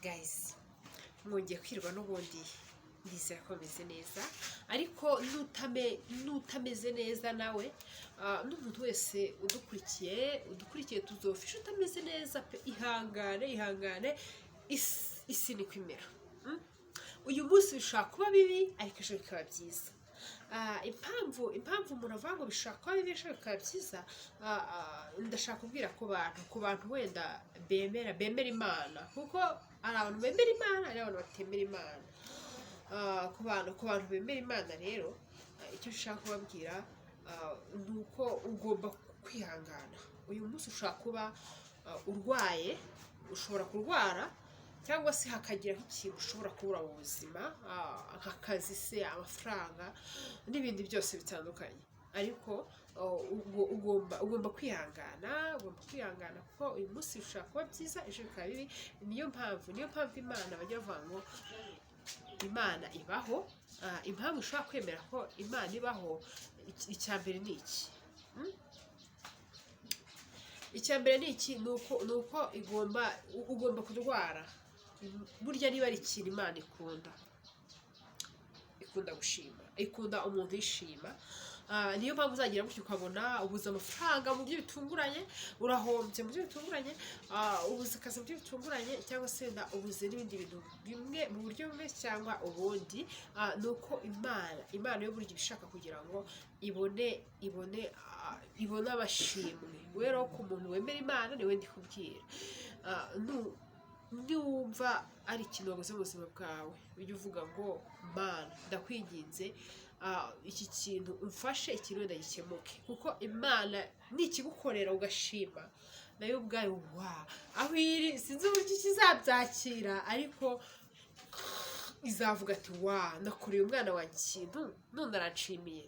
guys mwongeye kwirwa n'ubundi ndizera ko bimeze neza ariko nutameze neza nawe n'umuntu wese udukurikiye tuzofisha utameze neza pe ihangane isi ni kwimera uyu munsi bishobora kuba bibi ariko ejo bikaba byiza impamvu umuntu avuga ngo bishobora kuba bibi ejo bikaba byiza ndashaka kubwira ku bantu wenda bemera imana kuko hari abantu bemera imana hari abantu batemera imana ku bantu bemera imana rero icyo ushaka kubabwira ni uko ugomba kwihangana uyu munsi ushobora kuba urwaye ushobora kurwara cyangwa se hakagira nk'ikintu ushobora kubura mu buzima nk'akazi se amafaranga n'ibindi byose bitandukanye ariko ugomba kwihangana kuko uyu munsi bishobora kuba byiza ejo bikaba bibi niyo mpamvu imana bajya bavuga ngo imana ibaho impamvu ushobora kwemera ko imana ibaho icya mbere ni iki ni uko ugomba kurwara burya niba ari ikintu imana ikunda gushima ikunda umuntu yishima niyo mpamvu uzagira gutyo ukabona ubuze amafaranga mu buryo bitunguranye urahombye mu buryo bitunguranye ubuze akazi mu buryo bitunguranye cyangwa se ubuze n'ibindi bintu bimwe mu buryo bumwe cyangwa ubundi ni uko imana yo burya ibishaka kugira ngo ibone abashimwe rero ku muntu wemera imana niwe ndi kubwira niwumva ari ikintu wabuze mu buzima bwawe ujye uvuga ngo mana ndakwinginze iki kintu umfashe ikintu wenda gikemuke kuko imana nikigukorera ugashima nayo ubwayo aho iri sinzi uburyo kizabyakira ariko izavuga ati nakoreye umwana wanjye ikintu none aranshimiye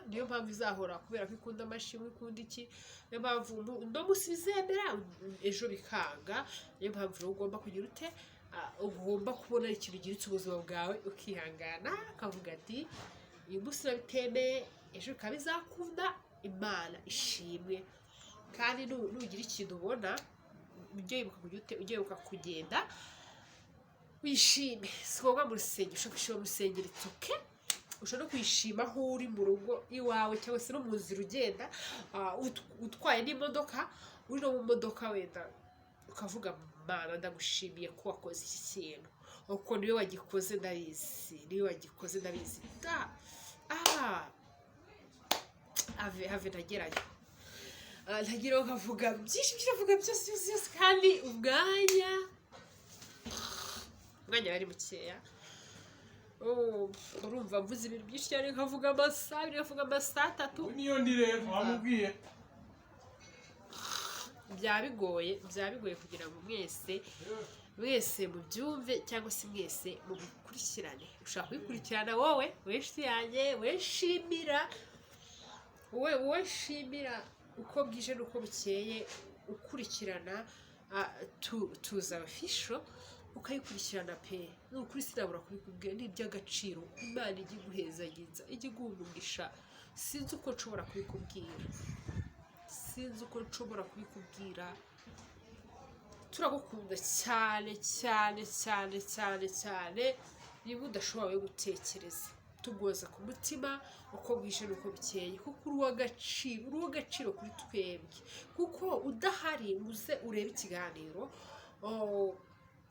niyo mpamvu izahora kubera ko ikunda amashimwe ikunda iki niyo mpamvu uno munsi bizemera ejo bikanga niyo mpamvu rero ugomba kugira ute ugomba kubona ikintu giritse ubuzima bwawe ukihangana ukavuga ati uyu munsi nabitemeye ejo bikaba bizakunda imana ishimwe kandi nugira ikintu ubona ujye wibuka kugenda wishime si ngombwa mu rusengero ushobora kwishima mu rusengero ituke ushobora no kwishima aho uri mu rugo iwawe cyangwa se no mu nzira ugenda utwaye n'imodoka uri no mu modoka wenda ukavuga mana ndagushimiye ko wakoze iki kintu uko niwe wagikoze ndabizi have ntagerayo ntageraho nkavuga byinshi biravuga byose kandi umwanya bari mukeya urumva mvuze ibintu byinshi cyane nkavuga amasaha 3 niyo ndi rero wamubwiye byabigoye kugira ngo mwese mubyumve cyangwa se mwese mubikurikirane ushaka kubikurikirana wowe w'inshuti yanjye wishimira uko bwije n'uko bukeye ukurikirana tuza official ukayikurikirana pe n'ukuri sinabura kubikubwira ni iby'agaciro imana ijya iguhezagiza ijya iguhumugisha sinzi uko nshobora kubikubwira turagukunda cyane niba udashobora gutekereza tugoza ku mutima uko bwije n'uko bukeye kuko uri uw'agaciro kuri twebwe kuko udahari uze urebe ikiganiro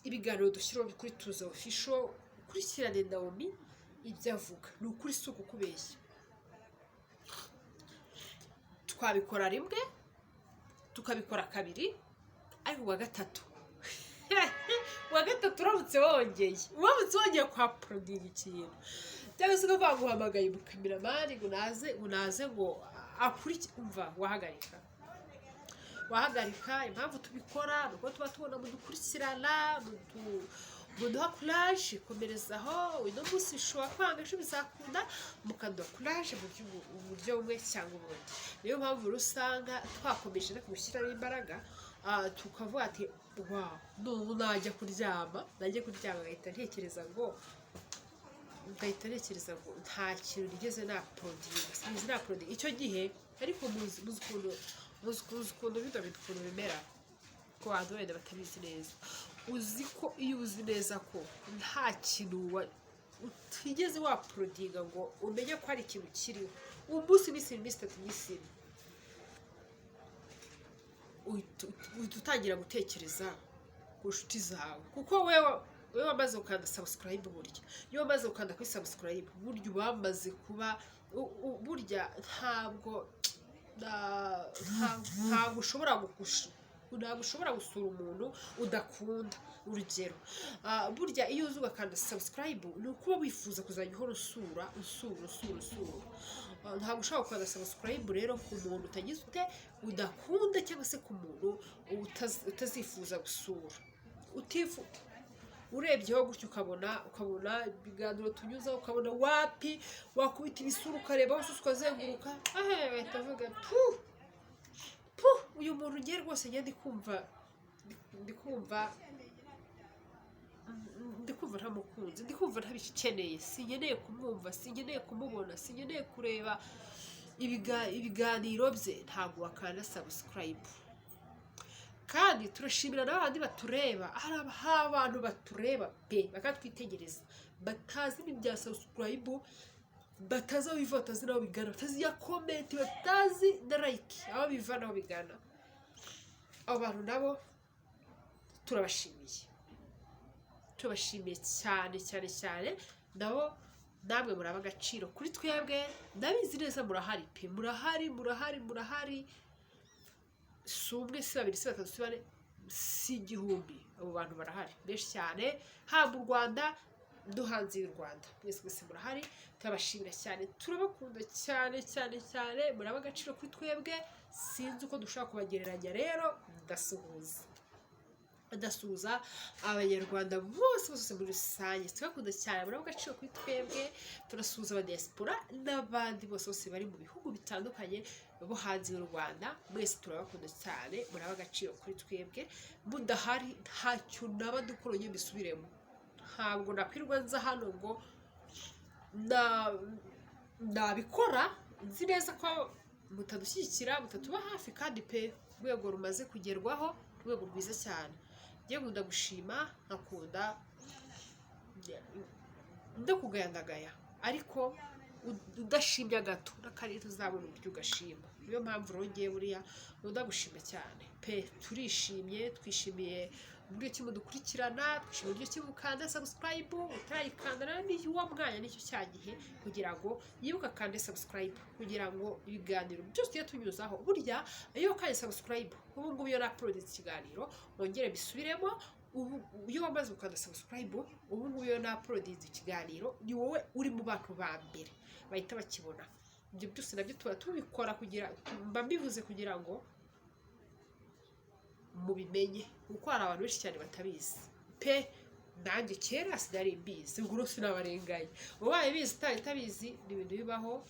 ibiganiro dushyiraho kuri tuza official ukurikirane Naomi ibyo avuga ni ukuri si ukubeshya twabikora rimwe tukabikora kabiri ariko uwa gatatu uramutse wongeye kwa produire ikintu cyangwa se ukavuga ngo uhamagaye umukameramani ngo naze ngo akurikire umva wahagarika impamvu tubikora nuko tuba tubona mudukurikirana muduha courage komerezaho uno munsi bishobora kwanga ejo bizakunda mukaduha courage mu buryo bumwe cyangwa ubundi niyo mpamvu usanga twakomeje no gushyiramo imbaraga tukavuga ati najya kuryama ngahita ntekereza ngo nta kintu nigeze na produire icyo gihe ariko muzi ukuntu uzi ukuntu bino bintu ukuntu bimera ko abantu wenda batabizi neza, uzi ko iyo uzi neza ko nta kintu utigeze waporodinga ngo umenye ko hari ikintu kiriho umunsi iminsi itatu n'isine uhita utangira gutekereza ku nshuti zawe, kuko wewe wamaze gukanda subscribe, burya iyo wamaze gukanda kuri subscribe burya uba wamaze kuba burya ntabwo ushobora gusura umuntu udakunda. Urugero burya iyo uzi ugakanda subscribe ni ukuba wifuza kuzajya uhora usura. Ntabwo ushobora gukanda subscribe rero ku muntu utagize udakunda, cyangwa se ku muntu utazifuza gusura. Urebyeho gutyo ukabona ibiganiro tunyuzaho, ukabona wapi wakubita ibisura ukareba hose ukazenguruka, bahita bavuga uyu muntu ngiye rwose ndikumva ntamukunze, ndikumva ntabikeneye, sinkeneye kumwumva, sinkeneye kumubona, sinkeneye kureba ibiganiro bye. Ntabwo wakanda subscribe. Kandi turashimira n'abandi batureba, hari abantu batureba pe bakatwitegereza, batazi n'ibya subscribe, batazi aho biva, batazi n'aho bigana, batazi ya comment, batazi na like aho biva n'aho bigana. Abo bantu nabo turabashimiye cyane nabo. Namwe muraba agaciro kuri twebwe, ndabizi neza murahari pe, murahari si umwe, si babiri, si batatu, si bane, si igihumbi. Abo bantu barahari benshi cyane, haba u Rwanda no hanze y'u Rwanda, mwese murahari. Turabashimira cyane, turabakunda cyane, muraba agaciro kuri twebwe. Sinzi uko dushaka kubagereranya, rero ndasuhuza abanyarwanda bose muri rusange, tubakunda cyane, muraba agaciro kuri twebwe. Turasuhuza abadiaspora n'abandi bose bari mu bihugu bitandukanye bo hanze y'u Rwanda, mwese turabakunda cyane, muraba agaciro kuri twebwe. Mudahari ntacyo naba dukora ngo mbisubiremo, ntabwo nakwirwa nza hano ngo nabikora nzi neza ko mutadushyigikira, mutatuba hafi, kandi pe urwego rumaze kugerwaho, urwego rwiza cyane. Ngiye nkunda gushima, nkakunda ndakugaya, ariko udashimye gato n'akarere uzabona uburyo ugashima. Niyo mpamvu rongeye buriya ndagushima cyane pe. Turishimye, twishimiye uburyo ki mudukurikirana, twishimiye uburyo ki mukanda subscribe, utarayikanda n'uwo mwanya nicyo cyagihe kugira ngo yibuka kande subscribe, kugira ngo ibiganiro byose iyo tunyuzaho, burya iyo kande subscribe ubu ngubu iyo na-uploaded ikiganiro wongere bisubiremo. Iyo wamaze gukanda subscribe ubu ngubu iyo na-uploaded ikiganiro, ni wowe uri mu bantu ba mbere bahita bakibona. Ibyo byose nabyo tuba tubikora mba mbivuze kugira ngo mubimenye, kuko hari abantu benshi cyane batabizi pe. Nanjye kera sinari mbizi, ubwo sinabarenganye. Ubaye bizi utabizi ni ibintu bibaho,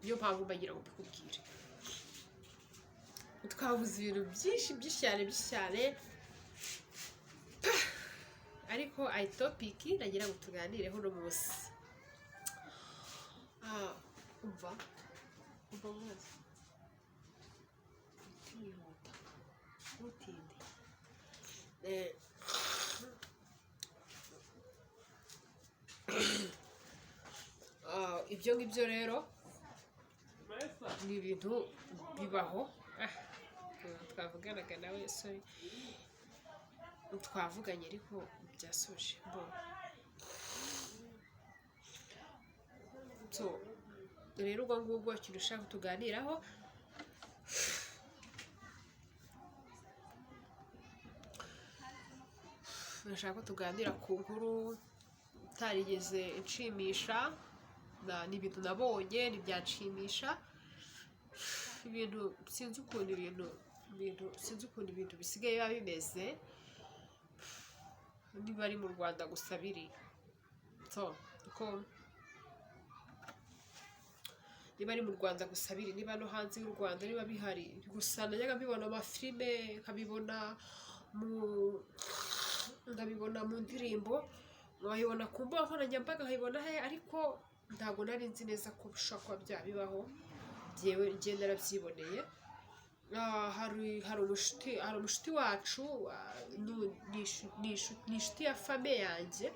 niyo mpamvu mbagira ngo mbikubwire. Twavuze ibintu byinshi cyane, ariko ari topic nagira ngo tuganireho uno munsi. Umva mwazi twihuta utinde ibyo ngibyo rero ni ibintu bibaho. Twavuganaga nawe, sorry, twavuganye ariko byasoje rero ubwo ngubwo ikintu ushaka tuganiraho, urashaka ko tuganira ku nkuru utarigeze inshimisha, ni ibintu nabonye ntibyanshimisha, sinzi ukuntu ibintu bisigaye biba bimeze, niba ari mu Rwanda gusa biri niba ari mu Rwanda gusa biri, niba no hanze y'u Rwanda niba bihari gusa. Najyaga mbibona amafilime, nkabibona mu ndirimbo, nkabibona ku mbuga nkoranyambaga, nkabibona ariko ntabwo nari nzi neza ko bishobora kuba byabibaho. Njyewe narabyiboneye, hari umushuti wacu ni inshuti ya fame yanjye.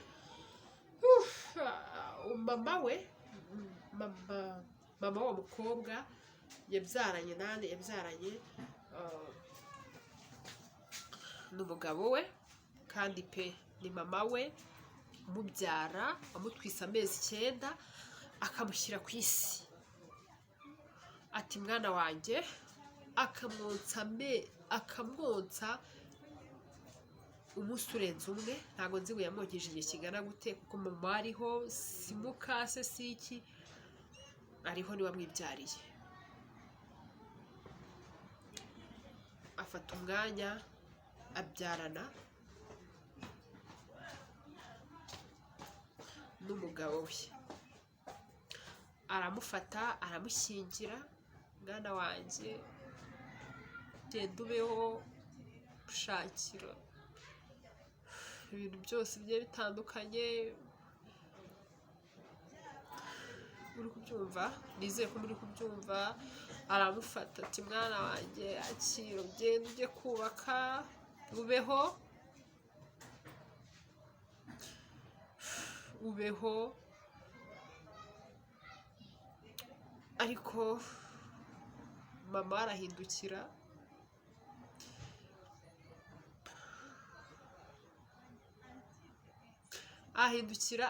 Mama we mama w'uwo mukobwa yabyaranye n'umugabo we, kandi pe ni mama we umubyara amutwise amezi 9 akamushyira ku isi. Ati mwana wanjye, akamwonsa umunsi urenze umwe. Ntabwo nzi ngo yamwogeje igihe kigana gute, kuko mama ariho simukase siki ariho niwe amwibyariye. Afata umwanya abyarana n'umugabo we, aramufata aramushyingira. Mwana wanjye genda ubeho, ushakira ibintu byose bigiye bitandukanye. Muri kubyumva? Nizeye ko muri kubyumva. Aramufata ati mwana wanjye akira, ugenda ujye kubaka, ubeho. Ariko mama arahindukira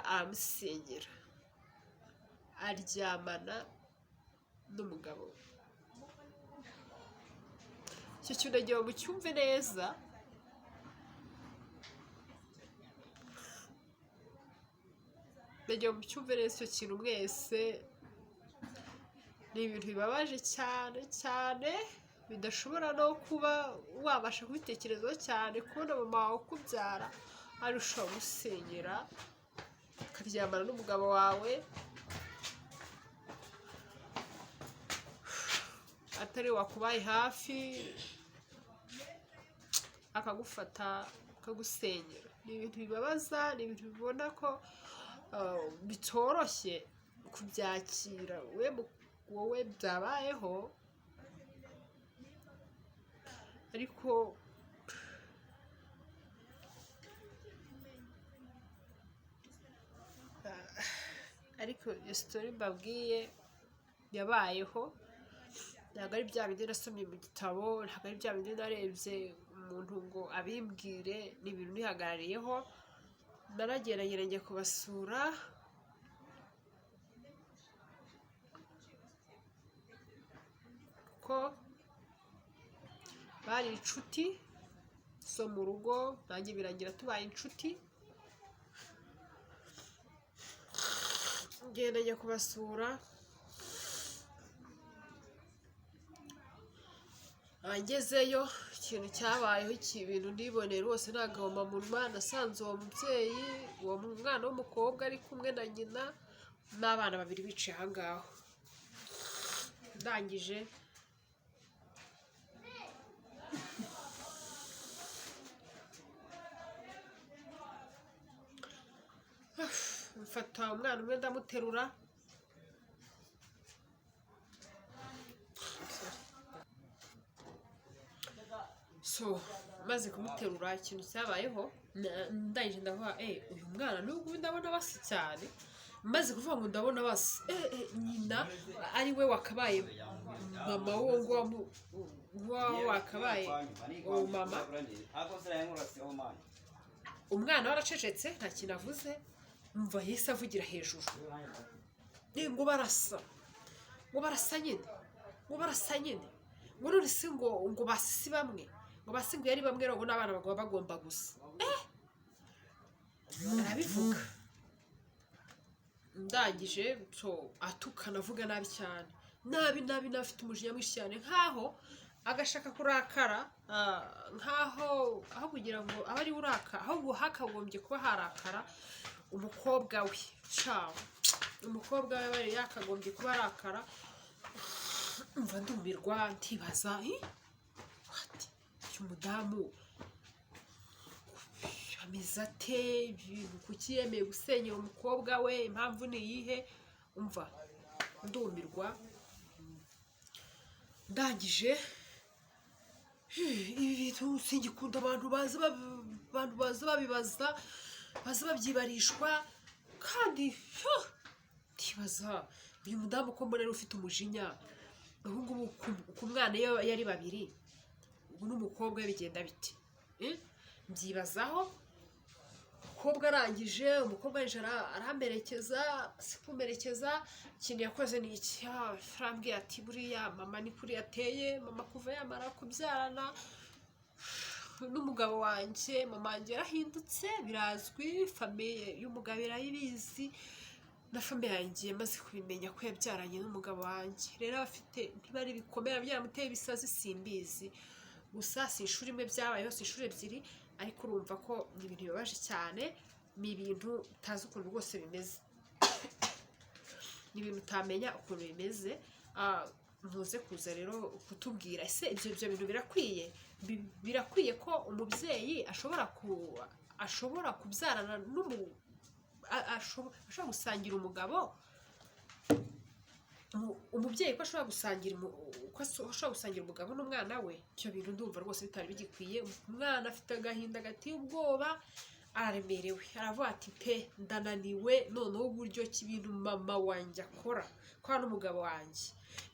aramusengera, aryamana n'umugabo we. Icyo kintu nagira ngo mucyumve neza. Icyo kintu mwese. Ni ibintu bibabaje cyane cyane, bidashobora no kuba wabasha kubitekerezaho cyane, kubona mama wawe ukubyara arushaho gusengera akaryamana n'umugabo wawe, atari wakubaye hafi akagufata akagusengera. Ni ibintu bibabaza, ni ibintu bibona ko bitoroshye kubyakira. Wowe byabayeho, ariko iyo sitori mbabwiye yabayeho. Ntabwo ari bya bindi nasomye mu gitabo, ntabwo ari bya bindi narebye umuntu ngo abimbwire. Ni ibintu nihagarariyeho. Narageragera njya kubasura, ko bari inshuti zo mu rugo, nanjye birangira tubaye inshuti. Ngenda njya kubasura, angezeyo ikintu cyabayeho, ibintu ndiboneye rwose nta gahomamunwa. nasanze uwo mubyeyi, uwo mwana w'umukobwa ari kumwe na nyina n'abana 2 bicaye aha ngaho. Ndangije mfata umwana umwe ndamuterura, maze kumuterura ikintu cyabayeho, ndangije ndavuga uyu mwana n'ubwo ndabona basa cyane. Maze kuvuga ngo ndabona basa, nyina ari we wakabaye mama w'uwo wakabaye uwo mama. Umwana we aracecetse nta kintu avuze. Umva yahise avugira hejuru, ngo barasa nyine, ngo none se ngo basisi bamwe, ngo basinguye ari bamwe, ngo n'abana bagomba gusa. Arabivuga. Ndangije atukana, avuga nabi cyane, nabi afite umujinya mwinshi cyane, nkaho agashaka kurakara, nkaho aho kugira ngo abe ari uraka, ahubwo hakagombye kuba harakara umukobwa we. Umukobwa we bari yakagombye kuba arakara. Umva ndumirwa, ntibaza umudamu ameze ate, kuki yemeye gusenyera umukobwa we, impamvu ni iyihe? Umva ndumirwa. Ndangije ibi bintu singikunda abantu baza babibaza baza babyibarishwa kandi ntibaza uyu mudamu ko mbona ufite umujinya ubu ngubu ku mwana iyo yari babiri ubu n'umukobwa bigenda biti mbyibazaho umukobwa arangije aramperekeza si kumerekeza ikintu yakoze ni iki arambwira ati buriya mama ni kuri yateye mama kuva yamara kubyarana n'umugabo wanjye mama wanjye yarahindutse birazwi famiye y'umugabo irayibizi na famiye yanjye maze kubimenya ko yabyaranye n'umugabo wanjye rero abafite ntibari bikomera byaramuteye ibisazi simbizi gusa si ishuri imwe byabayeho si ishuri ebyiri ariko urumva ko ni ibintu bibabaje cyane ni ibintu utazi ukuntu rwose bimeze ni ibintu utamenya ukuntu bimeze ntuze kuza rero kutubwira ese ibyo bintu birakwiye ko umubyeyi ashobora kubyarana ashobora gusangira umugabo umubyeyi ko ashobora gusangira umugabo n'umwana we ibyo bintu ndumva rwose bitari bigikwiye umwana afite agahinda gateye ubwoba araremerewe aravuga ati pe ndananiwe noneho uburyo ki ibintu mama wanjye akora kwa n'umugabo wanjye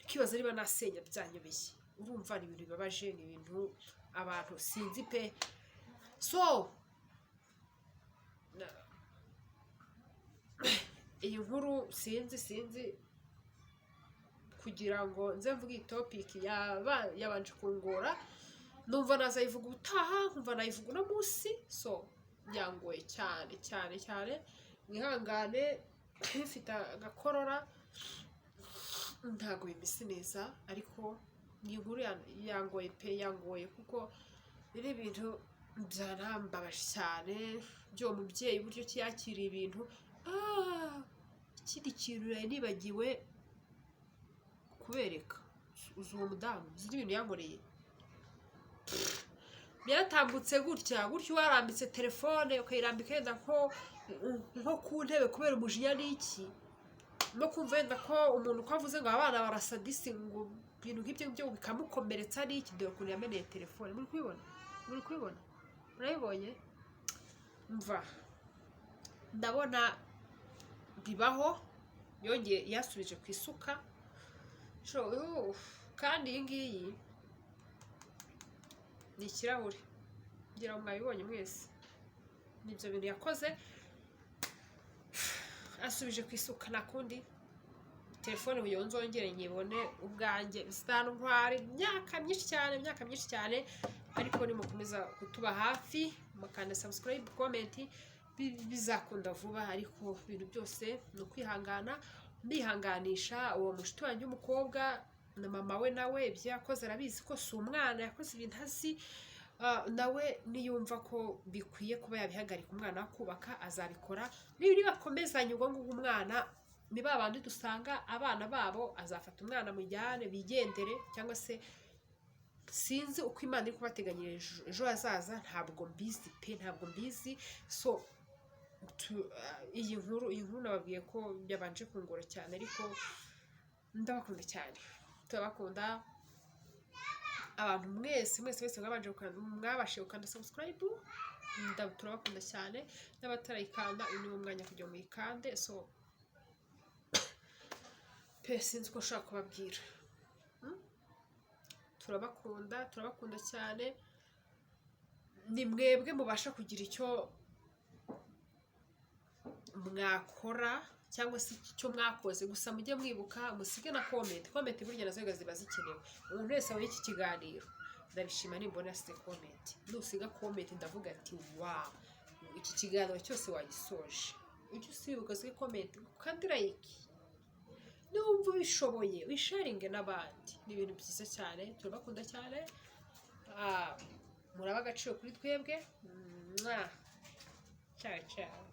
ikibazo niba nasenya byanyobeye urumva ni ibintu bibabaje ni ibintu abantu sinzi pe so iyi nkuru sinzi kugira ngo nze mvuge iyi topic yabanje kungora numva nazayivuga ubutaha nkumva nayivuga uno munsi so yangoye cyane mwihangane mfite agakorora ntago bimeze neza ariko ni inkuru yangoye kuko biri ibintu byarambabaje cyane byo mubyeyi buryo kiyakiriye ibintu ikindi kintu nari nibagiwe kubereka uzi uwo mudamu uzi ibintu yankoreye byaratambutse gutya warambitse telefone ukayirambika yenda nko ku ntebe kubera umujinya n'iki no kumva yenda ko umuntu uko avuze ngo abana barasadisi ngo ibintu nk'ibyo bikamukomeretsa n'iki dore ukuntu yameneye telefone muri kubibona murabibonye mva ndabona bibaho yongeye yasubije ku isuka kandi iyi ngiyi ni ikirahure ngira ngo mwabibonye mwese nibyo bintu yakoze asubije ku isuka nta kundi telefone uyu nzongere nyibone ubwanjye bizantwara imyaka myinshi cyane ariko nimukomeza kutuba hafi mukanda subscribe comment bizakunda vuba ariko ibintu byose ni ukwihangana ndihanganisha uwo mushuti wanjye w'umukobwa na mama we nawe ibyo yakoze arabizi ko si umwana yakoze ibintu azi nawe niyumva ko bikwiye kuba yabihagarika umwana wo kubaka azabikora nibakomezanya ubwo ngubwo umwana ni babandi dusanga abana babo azafata umwana mujyane bigendere cyangwa se sinzi uko Imana iri kubateganyirije ejo hazaza ntabwo mbizi so iyi nkuru nababwiye ko byabanje kungora cyane ariko ndabakunda cyane turabakunda abantu mwese mwabashije gukanda subscribe turabakunda cyane n'abatarayikanda uyu ni umwanya kugira ngo muyikande so sinzi ko nshaka kubabwira turabakunda cyane ni mwebwe mubasha kugira icyo mwakora cyangwa se icyo mwakoze gusa mujye mwibuka musige na comment burya nazo ziba zikenewe umuntu wese wabonye iki kiganiro ndabishima nimbona se comment nusiga comment ndavuga ati wow iki kiganiro cyose wagisoje icyo usibuka se comment kandi like numva bishoboye wisharinge n'abandi ni ibintu byiza cyane turabakunda cyane muraba agaciro kuri twebwe ciao